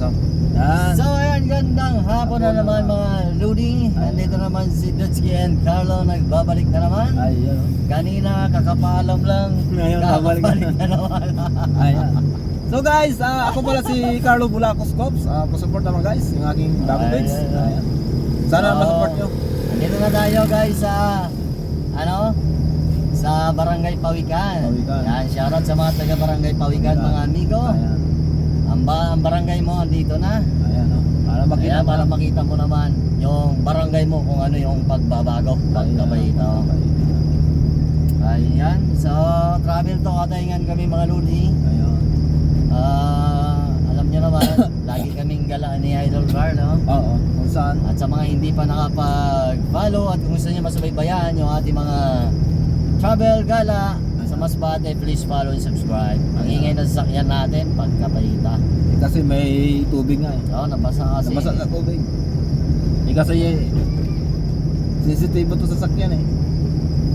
ito. Yan. So ayan, gandang hapon na naman mga Ludi. Nandito naman si Dutski and Carlo, nagbabalik na naman. Ayun. Kanina kakapaalam lang, Ngayon, babalik na naman. Ayan. So guys, ako pala si Carlo Bulacos Cops. Pa-support naman guys yung aking bagong page. Ayan. Sana ma-support nyo. Nandito na tayo guys sa sa Barangay Pawikan. Yan, shoutout sa mga taga Barangay Pawikan, mga amigo. Ayan. Ang barangay mo andito na. Ayan, oh. Para makita Para makita mo naman yung barangay mo kung ano yung pagbabago, pagkabalita. Ayan, so travel to kataingan kami mga Ludi. Ayun. Alam nyo naman, lagi kaming gala ni Idol Carlo. Oo, kung saan. At sa mga hindi pa nakapag-follow at kung gusto nyo masubaybayan yung ating mga travel gala sa Masbate, please follow and subscribe. Ang ingay na sasakyan natin pagkabalita. Kasi may tubig nga eh. Oo, nabasa kasi. Nabasa na tubig. Kasi sensitive to sa sakyan eh.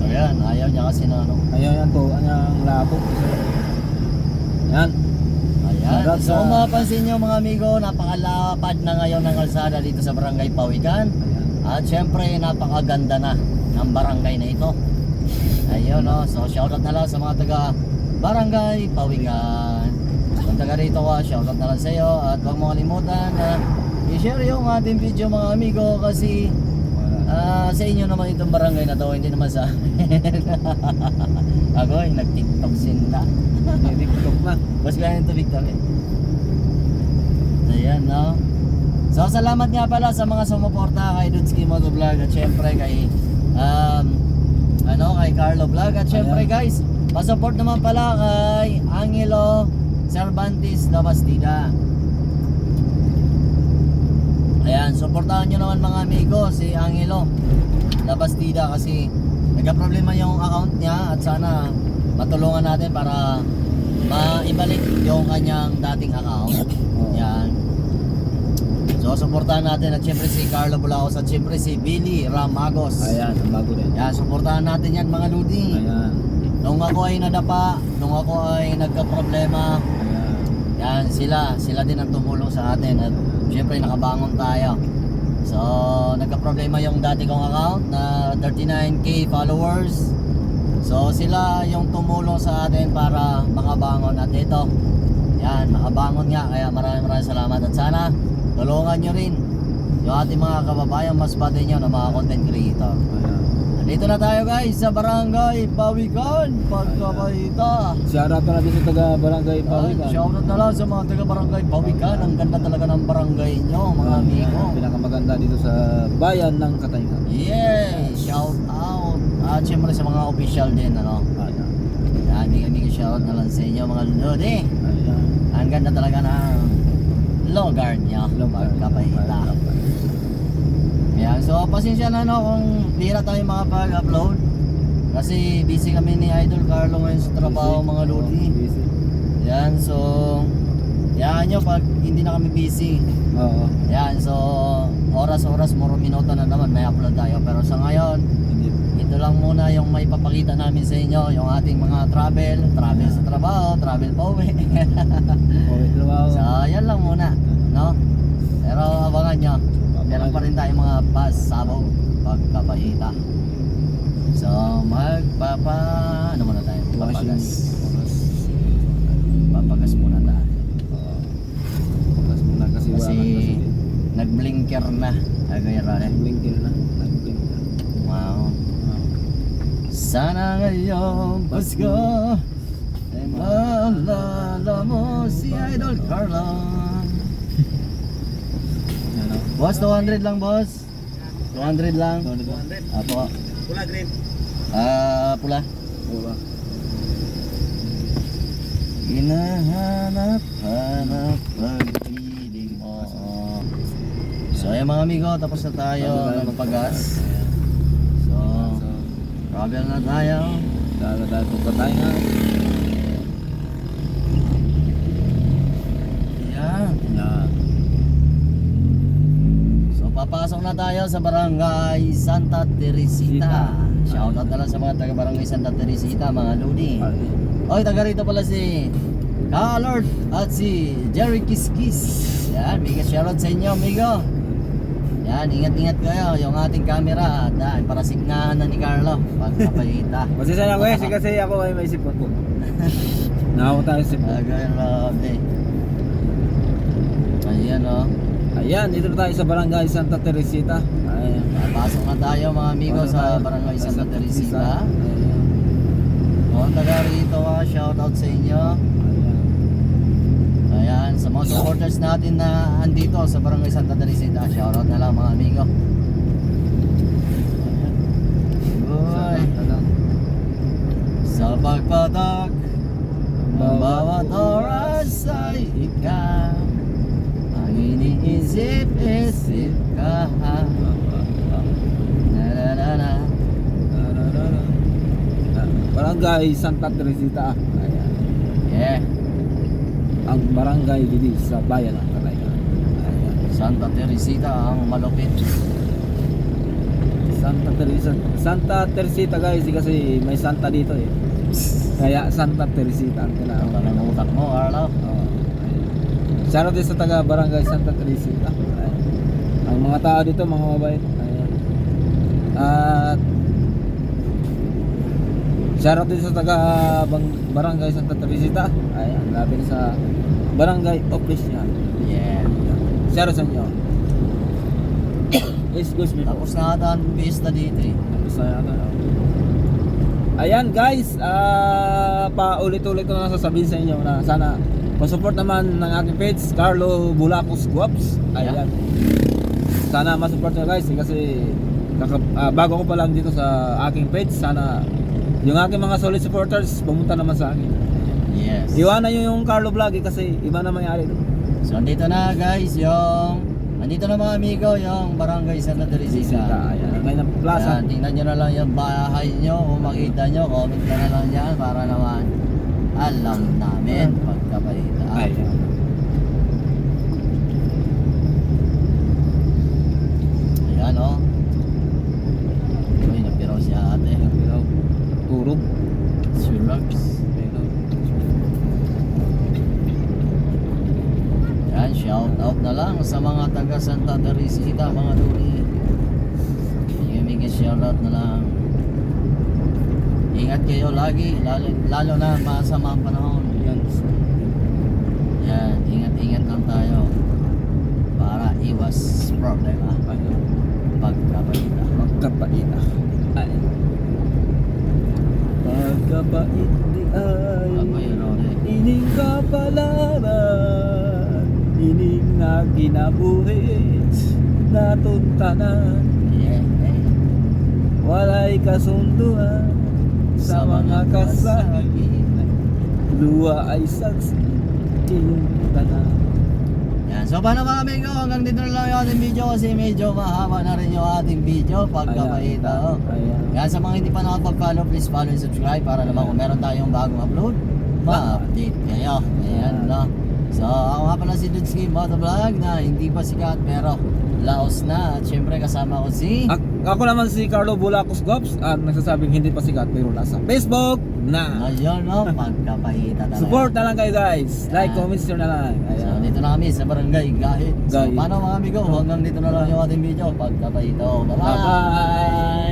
Ayan, ayaw niya kasi na ano. Ayan to, ang labo. Yan. Ayan, Dagat so sa- kung mapapansin nyo mga amigo, napakalapad na ngayon ng kalsada dito sa Barangay Pawikan. Ayan. At syempre, napakaganda na ng barangay na ito. Ayun, no? So shoutout na lang sa mga taga Barangay Pawikan. Kung taga rito ka, shoutout na lang sa iyo. At huwag mo kalimutan na i-share yung ating video mga amigo. Kasi sa inyo naman itong barangay na to, hindi naman sa ako ay nag-tiktok sinda. TikTok na. Bas ganyan ito Victor eh. Ayan, no? So salamat nga pala sa mga sumuporta kay Dutski Motovlog at syempre kay kay Carlo Vlog at syempre guys, pa-support naman pala kay Angelo Cervantes Labastida. Ayan, supportahan nyo naman mga amigo si Angelo Labastida kasi nagka-problema yung account niya at sana matulungan natin para maibalik yung kanyang dating account. Yan. So supportahan natin at syempre si Carlo Bulacos at syempre si Billy Ramagos. Ayan, ang bago din. Yan, supportahan natin yan mga Ludi. Ayan. Nung ako ay nadapa, nung ako ay nagka-problema, Ayan. yan sila din ang tumulong sa atin at syempre nakabangon tayo. So nagka-problema yung dati kong account na 39k followers. So sila yung tumulong sa atin para makabangon at ito. Yan, makabangon nga kaya maraming salamat at sana tulungan nyo rin yung ating mga kababayan Masbate nyo na mga content creator. Ayan. Dito na tayo guys sa Barangay Pawikan, pagkabalita. Shoutout pala din sa taga Barangay Pawikan. Shoutout na lang sa mga taga Barangay Pawikan. Ang ganda talaga ng barangay nyo mga amigo. Pinakamaganda dito sa bayan ng Katayngan. Yay! Shout out. At syempre sa mga official din ano. Ayan. Aming shoutout na lang sa inyo mga Lodi. Ayan. Ang ganda talaga ng lugar nyo pagkabalita. Yan, so pasensya na no kung bihira tayo makapag-upload kasi busy kami ni Idol Carlo ngayon sa trabaho mga Lodi. Busy. Yan, so yan nyo pag hindi na kami busy. Oo. Yan, so oras-oras, moro minuto na naman may upload tayo. Pero sa ngayon, Hindi. ito lang muna yung may papakita namin sa inyo, yung ating mga travel sa trabaho, travel pa uwi. Okay, trabaho. So yan lang muna, no? Pero abangan nyo, meron pa rin tayong mga pasabog pagkabalita. So ano muna tayo? Papagas muna tayo. Pagas muna kasi Kasi wala nag-blinker na. Nag-blinker na. Wow. Sana ngayong Pasko ay maalala mo si Idol Carlo. Boss, 200 lang boss. 200 lang. 200. Apo. Pula green. Pula. Wala. Hinahanap-hanap pag-ibig mo. So ayan mga amigo, tapos na tayo magpagas. So travel na tayo. Dahil punta tayo nga. Yan. Yan. So papasok na tayo sa Barangay Santa Teresita. Shoutout na lang sa mga taga Barangay Santa Teresita mga Ludi. Oy, taga rito pala si Kalord at si Jerry Kiskis. Yan, mega shoutout sa inyo, amigo. Yan, ingat-ingat kayo. Yung ating camera, dahil para signahan na ni Carlo. Pagkapalita. Pasensya na guys, kasi ako ay may sipon po. Nakaw tayo sa sipon. Grabe. Ayan o. Ayan, dito na tayo sa Barangay Santa Teresita. Ayan. Pasok na tayo mga amigo Pasok sa tayo. Barangay Santa Teresita. Ayan. Mga taga rito, shoutout sa inyo. Ayan. Ayan, sa mga supporters natin na andito sa Barangay Santa Teresita, shoutout na lang mga amigo. Uy, sa pagpatak ng bawat oras ay ikaw, ang iniisip-isip ka. Na-na-na-na. Barangay Santa Teresita. Ayan. Yeah, Ang barangay dito sa bayan ng Kalayaan. Ayan. Santa Teresita ang malupit. Santa Teresita guys, kasi may Santa dito eh. Kaya Santa Teresita ang Ang tinawag. panganutak mo, Carlo. Oo. Shoutout din sa taga Barangay Santa Teresita. Ayan. Ang mga tao dito mga mabait. Ayan. At shoutout din sa taga Barangay Santa Teresita. Ayan, labi sa Barangay Official. Yeah. Shoutout sa inyo. Excuse me. Tapos na ata ang pista dito eh. Tapos na yata. Ayan guys, paulit-ulit ko na lang sasabihin sa inyo na sana masupport naman ng aking page, Carlo Bulacos Guaps. Ayan. Sana masupport nyo guys kasi bago ko pa lang dito sa aking page, sana yung aking mga solid supporters pumunta naman sa akin. Yes. Iwanan nyo yung Carlo Vlog kasi iba na mangyari doon. So andito na guys andito na mga amigo yung Barangay Santa Teresita. Ayan, may plaza. Ayan, tingnan nyo na lang yung bahay nyo. Kung makita nyo, comment ka na lang dyan para naman alam namin pagkapalita. Ayan. Ayan o. Uy, napiraw si ate. Turog. Surags. Yan, shout out na lang sa mga taga Santa Teresita, mga duli. Bigyan shout out na lang. Ingat kayo lagi, lalo na masama ang panahon. Yan, ingat-ingat lang tayo para iwas problema. Pagkapalita. Magkapaita. Ay. Pagkapait di ay Ako yun, Rode. ining kapalaran, ining na kinabuhit natuntanan, Yeah, eh. walay kasunduan sa mga kasakit, luwa ay saksi inyong tanan. Yan. So paano mga amigo, hanggang dito na lang yung ating video kasi medyo mahaba na rin yung ating video pagkapalita. Oh. Ayan. Yan, sa mga hindi pa nakapag-follow, please follow and subscribe para naman kung meron tayong bagong upload, ma-update kayo. Ayan, no? So, ako nga pala si Dudski Motovlog na hindi pa sikat pero laos na. At syempre kasama ko si... Ako naman si Carlo Bulacos Guaps at nagsasabing hindi pa sikat pero nasa Facebook na. Ayun, no? Pagkapahita talaga. Support na lang kayo guys. Like, Ayan. comment, share na lang. So, Ayan. dito na kami sa Barangay Gahit. So, Gahit. paano mga amigo, hanggang dito na lang yung ating video. Pagkapahita. Bye-bye! Bye-bye.